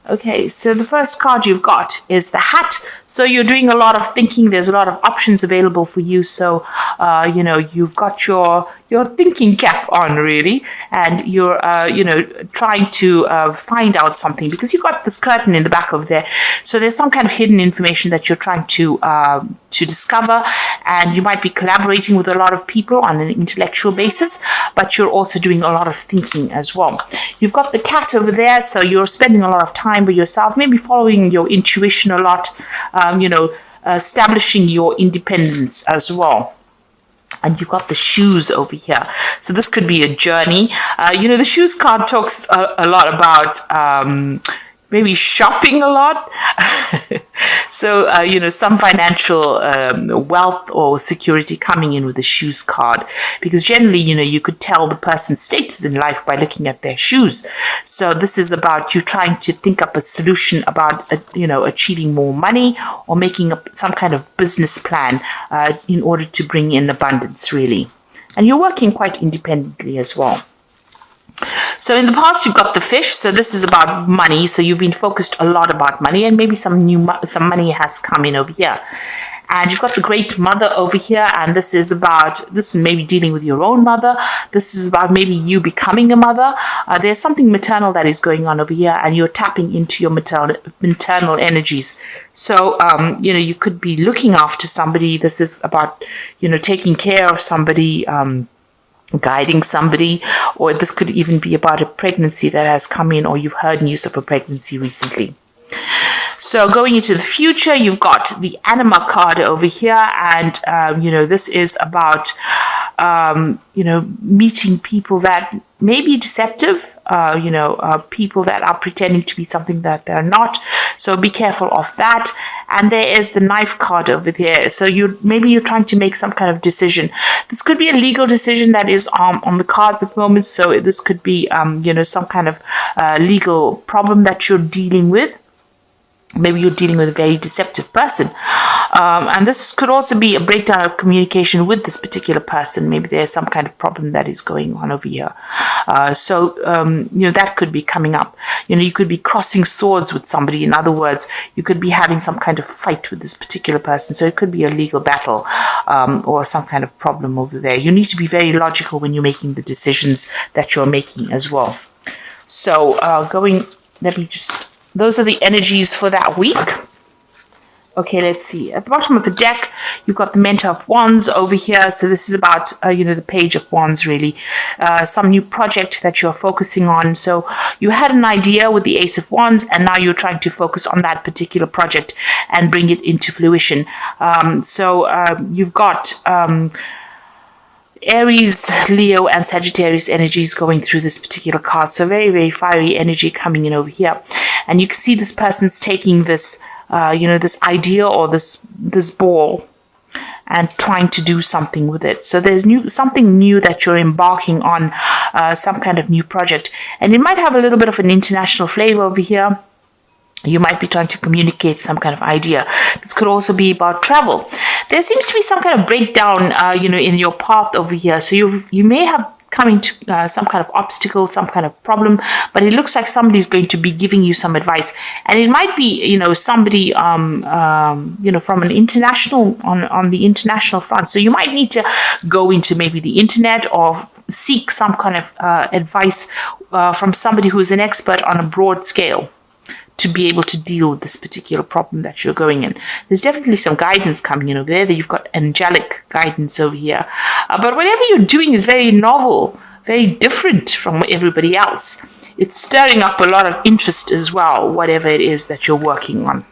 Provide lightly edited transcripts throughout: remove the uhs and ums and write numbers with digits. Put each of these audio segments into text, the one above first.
Okay, so the first card you've got is the hat. So you're doing a lot of thinking. There's a lot of options available for you. So, you've got your thinking cap on, really, and you're, trying to find out something because you've got this curtain in the back of there. So there's some kind of hidden information that you're trying to discover, and you might be collaborating with a lot of people on an intellectual basis, but you're also doing a lot of thinking as well. You've got the cat over there, so you're spending a lot of time with yourself, maybe following your intuition a lot, establishing your independence as well. And you've got the shoes over here. So this could be a journey. The shoes card talks a lot about maybe shopping a lot. So, some financial wealth or security coming in with the shoes card. Because generally, you could tell the person's status in life by looking at their shoes. So this is about you trying to think up a solution about, achieving more money or making up some kind of business plan in order to bring in abundance, really. And you're working quite independently as well. So in the past, you've got the fish. So this is about money. So you've been focused a lot about money, and maybe some money has come in over here. And you've got the great mother over here, and this is maybe dealing with your own mother. This is about maybe you becoming a mother. There's something maternal that is going on over here, and you're tapping into your maternal energies. So, you could be looking after somebody. This is about, taking care of somebody, guiding somebody, or this could even be about a pregnancy that has come in, or you've heard news of a pregnancy recently. So going into the future, you've got the Anima card over here, and this is about meeting people that may be deceptive, people that are pretending to be something that they're not. So be careful of that. And there is the knife card over there. So you're trying to make some kind of decision. This could be a legal decision that is on the cards at the moment. So this could be some kind of legal problem that you're dealing with. Maybe you're dealing with a very deceptive person. And this could also be a breakdown of communication with this particular person. Maybe there's some kind of problem that is going on over here. That could be coming up. You could be crossing swords with somebody. In other words, you could be having some kind of fight with this particular person. So it could be a legal battle or some kind of problem over there. You need to be very logical when you're making the decisions that you're making as well. So those are the energies for that week. Okay, let's see. At the bottom of the deck, you've got the Mentor of Wands over here. So this is about, the Page of Wands, really. Some new project that you're focusing on. So you had an idea with the Ace of Wands, and now you're trying to focus on that particular project and bring it into fruition. You've got Aries, Leo, and Sagittarius energies going through this particular card. So very, very fiery energy coming in over here. And you can see this person's taking this, this idea or this ball and trying to do something with it. So there's something new that you're embarking on, some kind of new project. And it might have a little bit of an international flavor over here. You might be trying to communicate some kind of idea. This could also be about travel. There seems to be some kind of breakdown, in your path over here. So you may have come into some kind of obstacle, some kind of problem, but it looks like somebody's going to be giving you some advice. And it might be, somebody, from an international, on the international front. So you might need to go into maybe the internet or seek some kind of advice from somebody who is an expert on a broad scale to be able to deal with this particular problem that you're going in. There's definitely some guidance coming in over there. You've got angelic guidance over here. But whatever you're doing is very novel, very different from everybody else. It's stirring up a lot of interest as well, whatever it is that you're working on.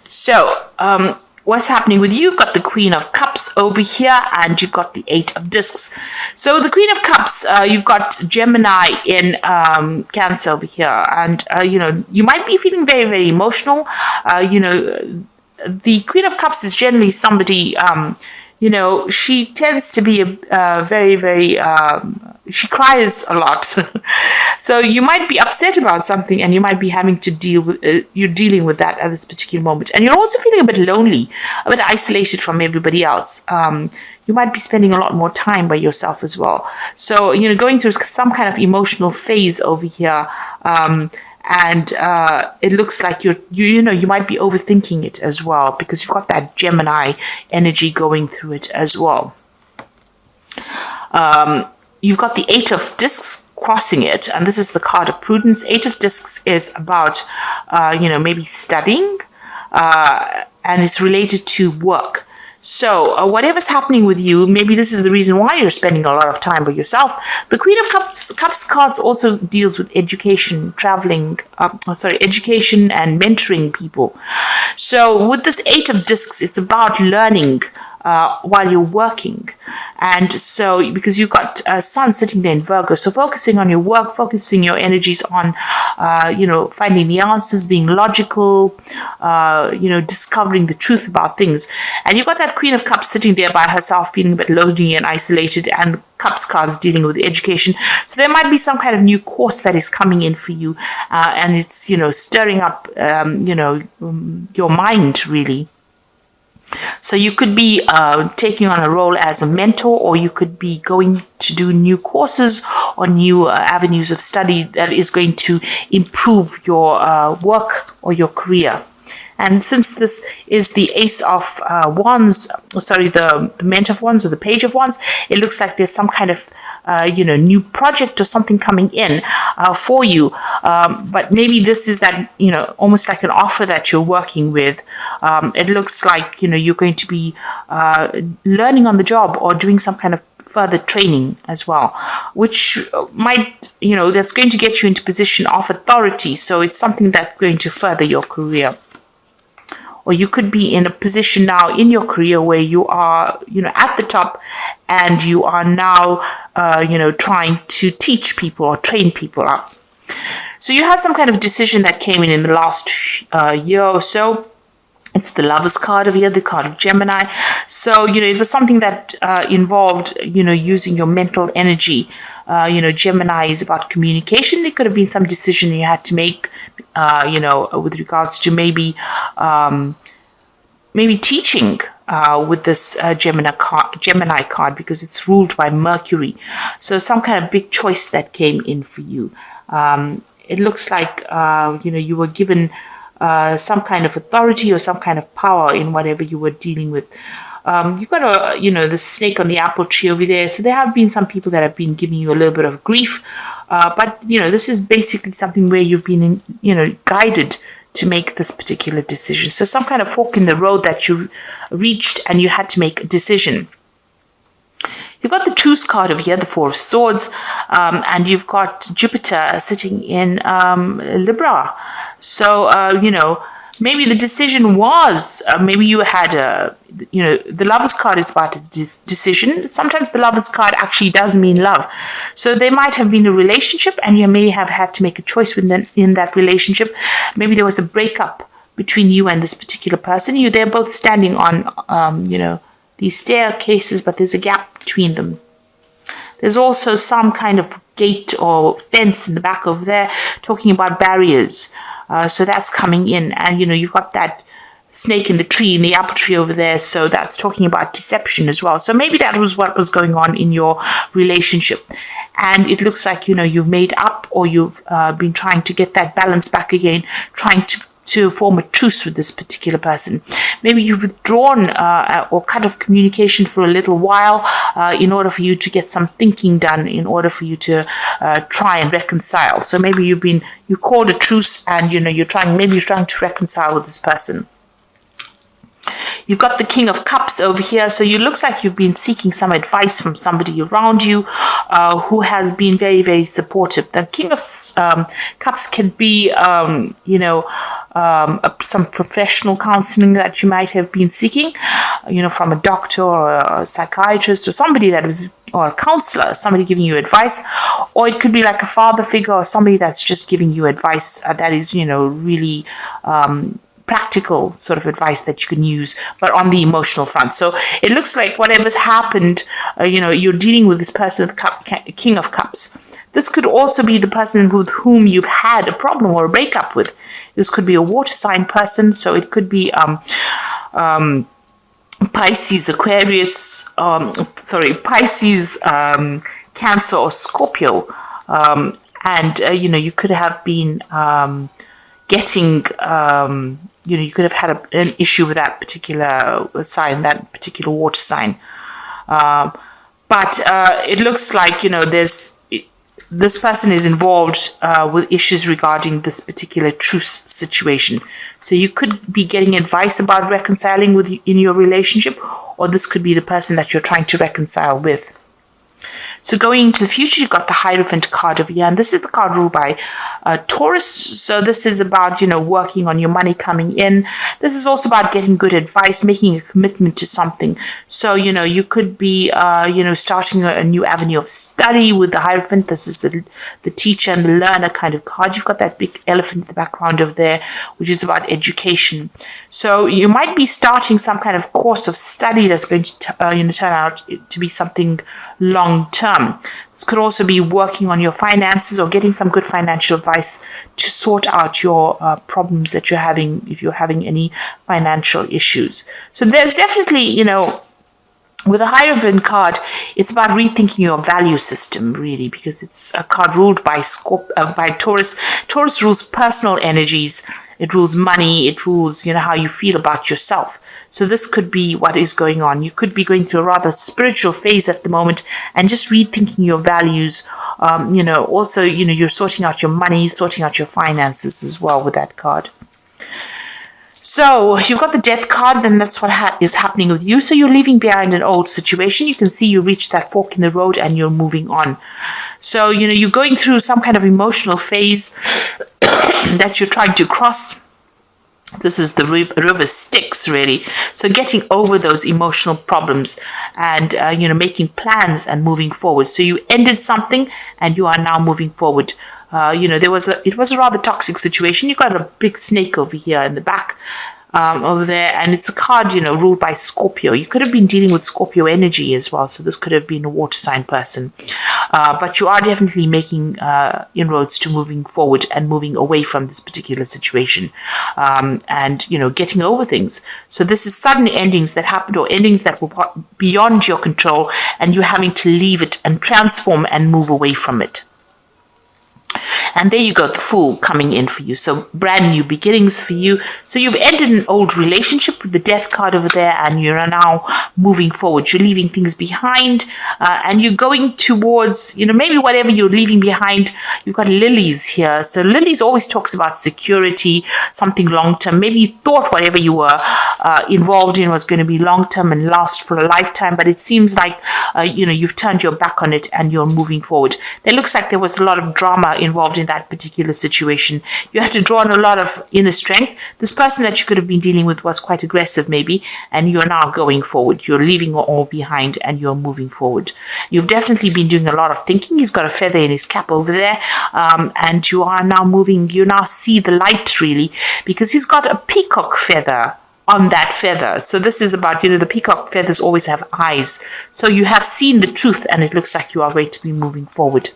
So, what's happening with you? You've got the Queen of Cups over here, and you've got the Eight of Discs. So the Queen of Cups, you've got Gemini in Cancer over here, and you might be feeling very, very emotional. The Queen of Cups is generally somebody, she tends to be a very, very she cries a lot. So you might be upset about something, and you might be having to deal with, you're dealing with that at this particular moment. And you're also feeling a bit lonely, a bit isolated from everybody else. You might be spending a lot more time by yourself as well. So, going through some kind of emotional phase over here. And it looks like you might be overthinking it as well, because you've got that Gemini energy going through it as well. You've got the Eight of Discs crossing it, and this is the card of prudence. Eight of Discs is about, maybe studying, and it's related to work. So whatever's happening with you, maybe this is the reason why you're spending a lot of time with yourself. The Queen of Cups cards also deals with education, traveling, education and mentoring people. So with this Eight of Discs, it's about learning while you're working. And so, because you've got Sun sitting there in Virgo, so focusing on your work, focusing your energies on, finding the answers, being logical, discovering the truth about things. And you've got that Queen of Cups sitting there by herself, feeling a bit lonely and isolated, and Cups cards dealing with education. So there might be some kind of new course that is coming in for you, and it's, stirring up, your mind, really. So you could be taking on a role as a mentor, or you could be going to do new courses or new avenues of study that is going to improve your work or your career. And since this is the Ace of Wands, the Mint of Wands or the Page of Wands, it looks like there's some kind of, new project or something coming in for you. But maybe this is that, almost like an offer that you're working with. It looks like, you're going to be learning on the job or doing some kind of further training as well, which might, that's going to get you into position of authority. So it's something that's going to further your career. Or you could be in a position now in your career where you are, at the top, and you are now, trying to teach people or train people up. So you had some kind of decision that came in the last year or so. It's the Lovers card over here, the card of Gemini. So, it was something that involved, using your mental energy. Gemini is about communication. There could have been some decision you had to make, with regards to maybe teaching with this Gemini card, because it's ruled by Mercury. So some kind of big choice that came in for you. It looks like, you were given some kind of authority or some kind of power in whatever you were dealing with. You've got the snake on the apple tree over there. So there have been some people that have been giving you a little bit of grief. But, this is basically something where you've been, guided to make this particular decision. So some kind of fork in the road that you reached and you had to make a decision. You've got the Truce card over here, the Four of Swords, and you've got Jupiter sitting in Libra. So, maybe the decision was, maybe you had the Lover's card is about a decision. Sometimes the Lover's card actually does mean love. So there might have been a relationship, and you may have had to make a choice in that relationship. Maybe there was a breakup between you and this particular person. They're both standing on, these staircases, but there's a gap between them. There's also some kind of gate or fence in the back over there, talking about barriers. So that's coming in, and you've got that snake in the tree, in the apple tree over there. So that's talking about deception as well. So maybe that was what was going on in your relationship, and it looks like you've made up, or you've been trying to get that balance back again, trying to form a truce with this particular person. Maybe you've withdrawn or cut off communication for a little while in order for you to get some thinking done, in order for you to try and reconcile. So maybe you called a truce, and you're trying to reconcile with this person. You've got the King of Cups over here. So it looks like you've been seeking some advice from somebody around you who has been very, very supportive. The King of Cups can be, some professional counseling that you might have been seeking, from a doctor or a psychiatrist or somebody or a counselor, somebody giving you advice. Or it could be like a father figure or somebody that's just giving you advice that is, really practical sort of advice that you can use, but on the emotional front. So it looks like whatever's happened, you're dealing with this person with King of Cups. This could also be the person with whom you've had a problem or a breakup with. This could be a water sign person, so it could be Pisces, Aquarius, Pisces, Cancer, or Scorpio. You could have been getting, you could have had an issue with that particular sign, that particular water sign. But it looks like, this person is involved with issues regarding this particular truce situation. So you could be getting advice about reconciling in your relationship, or this could be the person that you're trying to reconcile with. So going into the future, you've got the Hierophant card over here, and this is the card ruled by Taurus. So this is about, working on your money coming in. This is also about getting good advice, making a commitment to something. So, you could be, starting a new avenue of study with the Hierophant. This is the teacher and the learner kind of card. You've got that big elephant in the background over there, which is about education. So you might be starting some kind of course of study that's going to, turn out to be something long-term. This could also be working on your finances or getting some good financial advice to sort out your problems that you're having, if you're having any financial issues. So there's definitely, with the Hierophant card, it's about rethinking your value system, really, because it's a card ruled by Taurus. Taurus rules personal energies. It rules money. It rules, how you feel about yourself. So this could be what is going on. You could be going through a rather spiritual phase at the moment and just rethinking your values. Also, you're sorting out your money, sorting out your finances as well with that card. So you've got the Death card, and that's what is happening with you. So you're leaving behind an old situation. You can see you reached that fork in the road and you're moving on. So, you're going through some kind of emotional phase that you're trying to cross. This is the river Styx, really. So getting over those emotional problems and, making plans and moving forward. So you ended something and you are now moving forward. It was a rather toxic situation. You got a big snake over here in the back, over there, and it's a card, ruled by Scorpio. You could have been dealing with Scorpio energy as well, so this could have been a water sign person. But you are definitely making inroads to moving forward and moving away from this particular situation, and getting over things. So this is sudden endings that happened, or endings that were beyond your control, and you're having to leave it and transform and move away from it. And there you go, the Fool coming in for you. So brand new beginnings for you. So you've ended an old relationship with the Death card over there, and you're now moving forward. You're leaving things behind, and you're going towards, maybe whatever you're leaving behind. You've got Lilies here. So Lilies always talks about security, something long-term. Maybe you thought whatever you were involved in was going to be long-term and last for a lifetime, but it seems like, you've turned your back on it and you're moving forward. It looks like there was a lot of drama involved in that particular situation. You had to draw on a lot of inner strength. This person that you could have been dealing with was quite aggressive maybe, and you're now going forward. You're leaving all behind and you're moving forward. You've definitely been doing a lot of thinking. He's got a feather in his cap over there, and you are now moving. You now see the light, really, because he's got a peacock feather on that feather. So this is about, the peacock feathers always have eyes. So you have seen the truth, and it looks like you are going to be moving forward.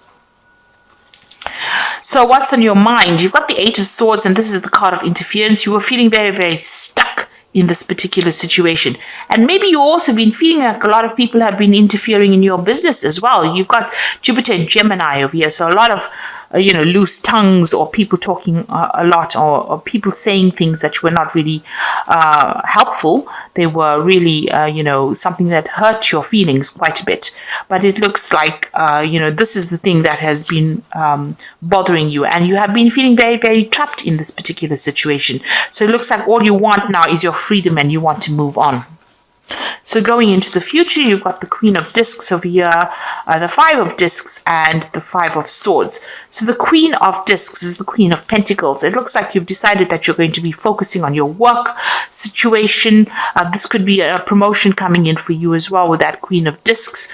So what's on your mind? You've got the Eight of Swords, and this is the card of interference. You were feeling very, very stuck in this particular situation. And maybe you've also been feeling like a lot of people have been interfering in your business as well. You've got Jupiter and Gemini over here. So a lot of, loose tongues, or people talking a lot, or people saying things that were not really helpful. They were really, something that hurt your feelings quite a bit. But it looks like, this is the thing that has been bothering you. And you have been feeling very, very trapped in this particular situation. So it looks like all you want now is your freedom, and you want to move on. So going into the future, you've got the Queen of Discs over here, the Five of Discs, and the Five of Swords. So the Queen of Discs is the Queen of Pentacles. It looks like you've decided that you're going to be focusing on your work situation. This could be a promotion coming in for you as well with that Queen of Discs.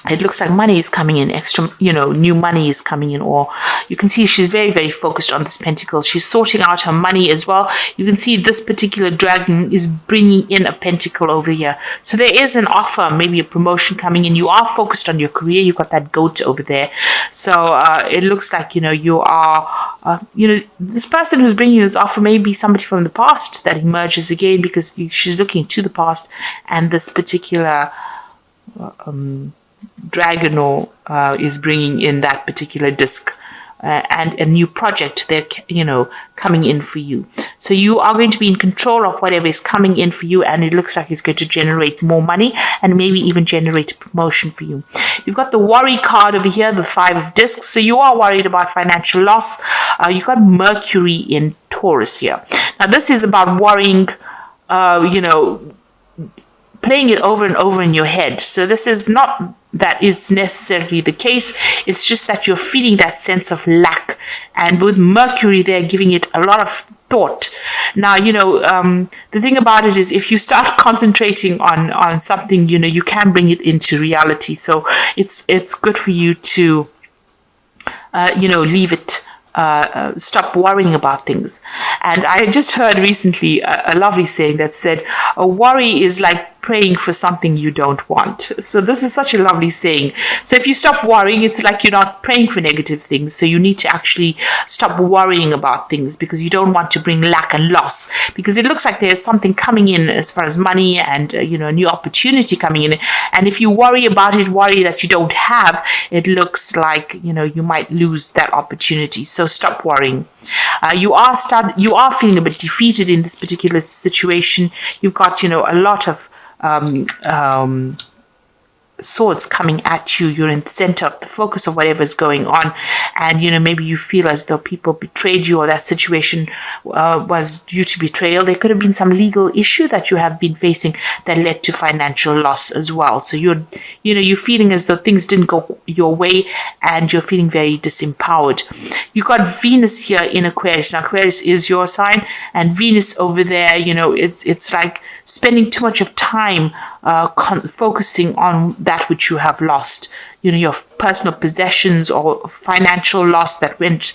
it looks like money is coming in, extra, new money is coming in, or you can see she's very, very focused on this pentacle. She's sorting out her money as well. You can see this particular dragon is bringing in a pentacle over here. So there is an offer, maybe a promotion coming in. You are focused on your career. You've got that goat over there. So it looks like, you are, this person who's bringing you this offer may be somebody from the past that emerges again, because she's looking to the past, and this particular dragon is bringing in that particular disc and a new project they're coming in for you. So you are going to be in control of whatever is coming in for you, and it looks like it's going to generate more money and maybe even generate a promotion for you. You've got the worry card over here, the 5 of discs. So you are worried about financial loss. You've got Mercury in Taurus here. Now this is about worrying, playing it over and over in your head. So this is not that it's necessarily the case. It's just that you're feeling that sense of lack. And with Mercury, they're giving it a lot of thought. Now, the thing about it is, if you start concentrating on something, you can bring it into reality. So it's good for you to, leave it. Stop worrying about things. And I just heard recently a lovely saying that said, a worry is like praying for something you don't want. So this is such a lovely saying. So if you stop worrying, it's like you're not praying for negative things. So you need to actually stop worrying about things, because you don't want to bring lack and loss, because it looks like there's something coming in as far as money and, a new opportunity coming in. And if you worry about it, worry that you don't have, it looks like, you might lose that opportunity. So stop worrying. You are feeling a bit defeated in this particular situation. You've got, a lot of swords coming at you. You're in the center of the focus of whatever's going on, and maybe you feel as though people betrayed you, or that situation was due to betrayal. There could have been some legal issue that you have been facing that led to financial loss as well. So you're feeling as though things didn't go your way, and you're feeling very disempowered. You've got Venus here in Aquarius. Now Aquarius is your sign, and Venus over there, it's like spending too much of time focusing on that which you have lost, your personal possessions or financial loss that went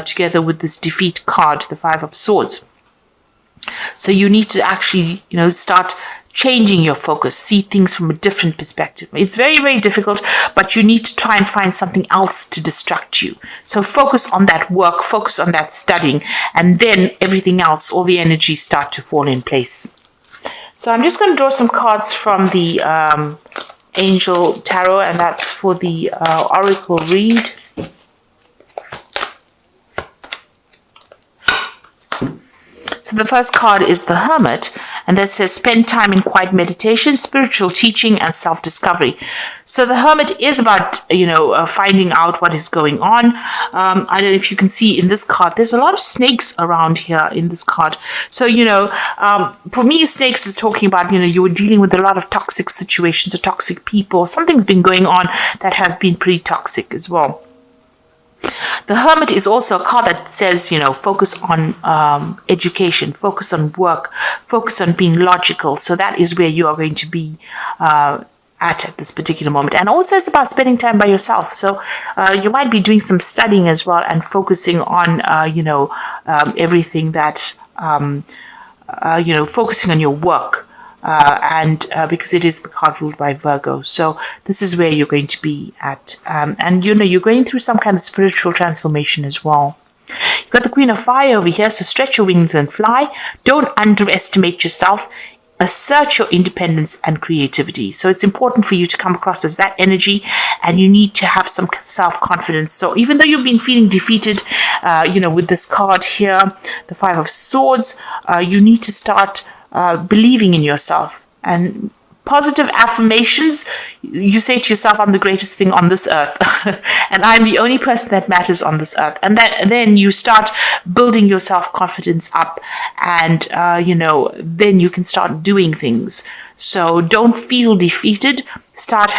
together with this defeat card, the 5 of Swords. So you need to actually, start changing your focus, see things from a different perspective. It's very, very difficult, but you need to try and find something else to distract you. So focus on that work, focus on that studying, and then everything else, all the energies start to fall in place. So I'm just going to draw some cards from the Angel Tarot, and that's for the Oracle read. So the first card is the Hermit, and that says spend time in quiet meditation, spiritual teaching, and self-discovery. So the Hermit is about, finding out what is going on. I don't know if you can see in this card, there's a lot of snakes around here in this card. So, for me, snakes is talking about, you were dealing with a lot of toxic situations or toxic people. Something's been going on that has been pretty toxic as well. The Hermit is also a card that says, focus on education, focus on work, focus on being logical. So that is where you are going to be at this particular moment. And also it's about spending time by yourself. So you might be doing some studying as well and focusing on, everything that, focusing on your work. Because it is the card ruled by Virgo. So this is where you're going to be at. And you're going through some kind of spiritual transformation as well. You've got the Queen of Fire over here, so stretch your wings and fly. Don't underestimate yourself. Assert your independence and creativity. So it's important for you to come across as that energy, and you need to have some self-confidence. So even though you've been feeling defeated, with this card here, the 5 of Swords, you need to start believing in yourself. And positive affirmations, you say to yourself, I'm the greatest thing on this earth and I'm the only person that matters on this earth. And then you start building your self-confidence up, and then you can start doing things. So don't feel defeated. Start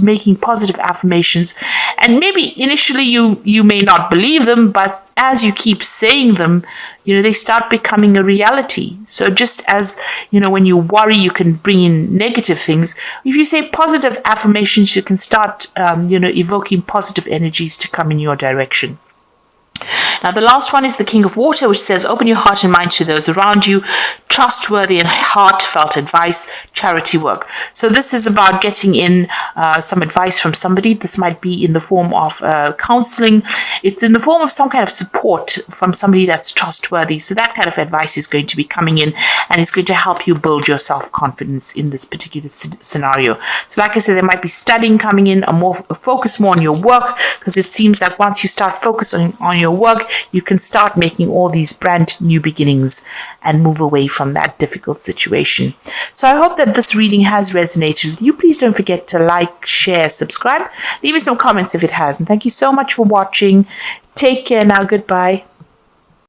making positive affirmations. And maybe initially you may not believe them, but as you keep saying them, they start becoming a reality. So just as, when you worry, you can bring in negative things. If you say positive affirmations, you can start, evoking positive energies to come in your direction. Now, the last one is the King of Water, which says, open your heart and mind to those around you, trustworthy and heartfelt advice, charity work. So this is about getting in some advice from somebody. This might be in the form of counseling. It's in the form of some kind of support from somebody that's trustworthy. So that kind of advice is going to be coming in, and it's going to help you build your self-confidence in this particular scenario. So like I said, there might be studying coming in, focus more on your work, because it seems like once you start focusing on your work, you can start making all these brand new beginnings and move away from that difficult situation. So I hope that this reading has resonated with you. Please don't forget to like, share, subscribe. Leave me some comments if it has. And thank you so much for watching. Take care now. Goodbye.